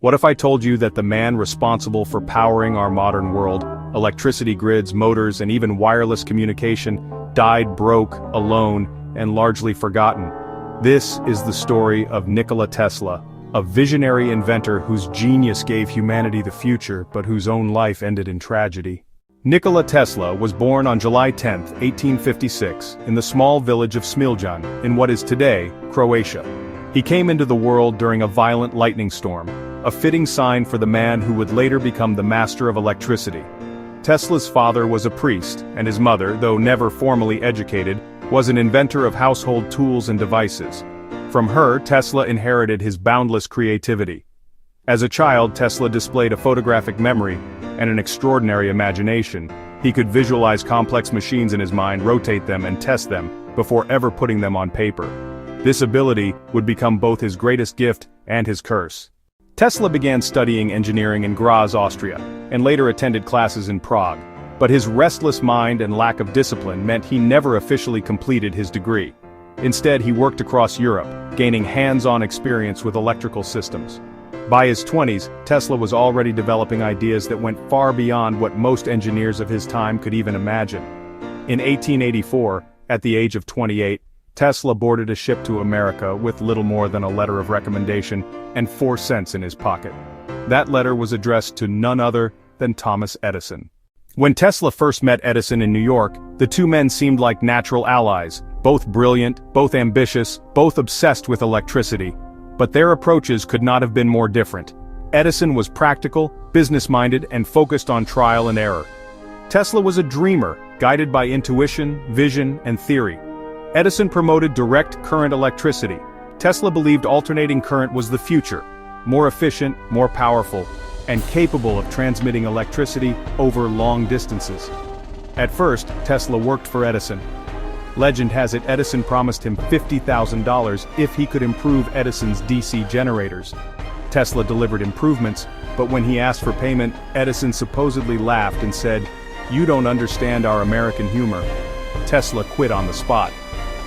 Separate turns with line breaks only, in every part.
What if I told you that the man responsible for powering our modern world, electricity grids, motors, and even wireless communication, died broke, alone, and largely forgotten? This is the story of Nikola Tesla, a visionary inventor whose genius gave humanity the future but whose own life ended in tragedy. Nikola Tesla was born on July 10, 1856, in the small village of Smiljan, in what is today Croatia. He came into the world during a violent lightning storm, a fitting sign for the man who would later become the master of electricity. Tesla's father was a priest, and his mother, though never formally educated, was an inventor of household tools and devices. From her, Tesla inherited his boundless creativity. As a child, Tesla displayed a photographic memory and an extraordinary imagination. He could visualize complex machines in his mind, rotate them, and test them before ever putting them on paper. This ability would become both his greatest gift and his curse. Tesla began studying engineering in Graz, Austria, and later attended classes in Prague. But his restless mind and lack of discipline meant he never officially completed his degree. Instead, he worked across Europe, gaining hands-on experience with electrical systems. By his 20s, Tesla was already developing ideas that went far beyond what most engineers of his time could even imagine. In 1884, at the age of 28, Tesla boarded a ship to America with little more than a letter of recommendation and 4 cents in his pocket. That letter was addressed to none other than Thomas Edison. When Tesla first met Edison in New York, the two men seemed like natural allies, both brilliant, both ambitious, both obsessed with electricity. But their approaches could not have been more different. Edison was practical, business-minded, and focused on trial and error. Tesla was a dreamer, guided by intuition, vision, and theory. Edison promoted direct current electricity. Tesla believed alternating current was the future, more efficient, more powerful, and capable of transmitting electricity over long distances. At first, Tesla worked for Edison. Legend has it Edison promised him $50,000 if he could improve Edison's DC generators. Tesla delivered improvements, but when he asked for payment, Edison supposedly laughed and said, "You don't understand our American humor." Tesla quit on the spot.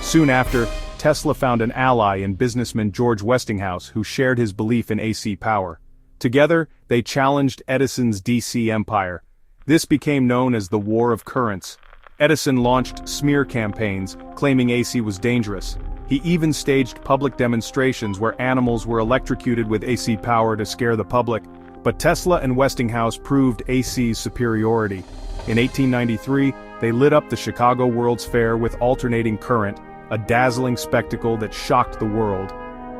Soon after, Tesla found an ally in businessman George Westinghouse who shared his belief in AC power. Together, they challenged Edison's DC empire. This became known as the War of Currents. Edison launched smear campaigns, claiming AC was dangerous. He even staged public demonstrations where animals were electrocuted with AC power to scare the public. But Tesla and Westinghouse proved AC's superiority. In 1893, they lit up the Chicago World's Fair with alternating current, a dazzling spectacle that shocked the world.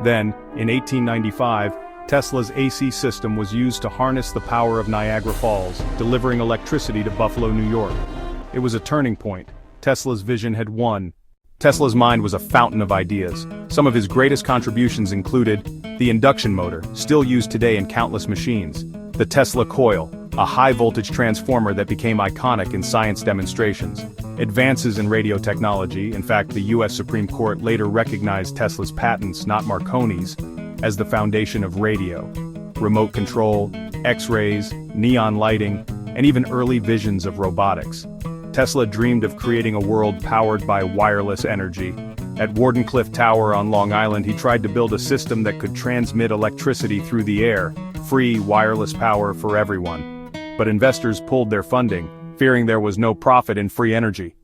Then, in 1895, Tesla's AC system was used to harness the power of Niagara Falls, delivering electricity to Buffalo, New York. It was a turning point. Tesla's vision had won. Tesla's mind was a fountain of ideas. Some of his greatest contributions included the induction motor, still used today in countless machines, the Tesla coil, a high-voltage transformer that became iconic in science demonstrations, advances in radio technology. In fact, the U.S. Supreme Court later recognized Tesla's patents, not Marconi's, as the foundation of radio, remote control, X-rays, neon lighting, and even early visions of robotics. Tesla dreamed of creating a world powered by wireless energy. At Wardenclyffe Tower on Long Island, he tried to build a system that could transmit electricity through the air, free wireless power for everyone. But investors pulled their funding, fearing there was no profit in free energy.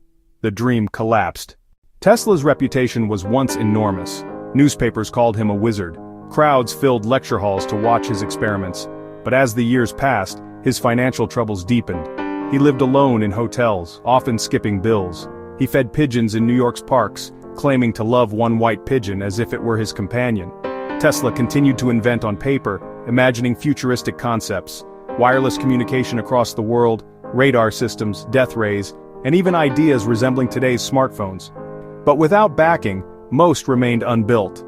The dream collapsed. Tesla's reputation was once enormous. Newspapers called him a wizard. Crowds filled lecture halls to watch his experiments. But as the years passed, his financial troubles deepened. He lived alone in hotels, often skipping bills. He fed pigeons in New York's parks, claiming to love one white pigeon as if it were his companion. Tesla continued to invent on paper, imagining futuristic concepts, wireless communication across the world, radar systems, death rays, and even ideas resembling today's smartphones. But without backing, most remained unbuilt.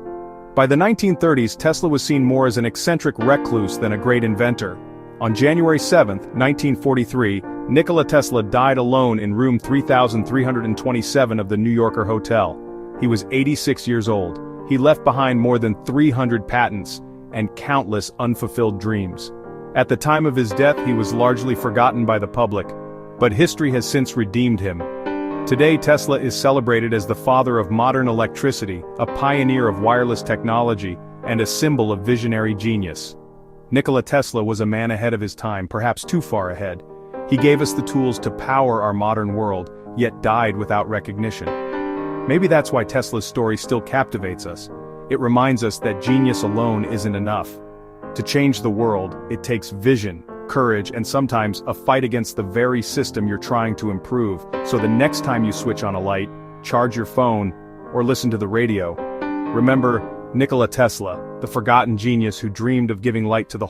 By the 1930s, Tesla was seen more as an eccentric recluse than a great inventor. On January 7, 1943, Nikola Tesla died alone in room 3327 of the New Yorker Hotel. He was 86 years old. He left behind more than 300 patents and countless unfulfilled dreams. At the time of his death, he was largely forgotten by the public, but history has since redeemed him. Today, Tesla is celebrated as the father of modern electricity, a pioneer of wireless technology, and a symbol of visionary genius. Nikola Tesla was a man ahead of his time, perhaps too far ahead. He gave us the tools to power our modern world, yet died without recognition. Maybe that's why Tesla's story still captivates us. It reminds us that genius alone isn't enough. To change the world, it takes vision, courage, and sometimes a fight against the very system you're trying to improve. So the next time you switch on a light, charge your phone, or listen to the radio, remember Nikola Tesla, the forgotten genius who dreamed of giving light to the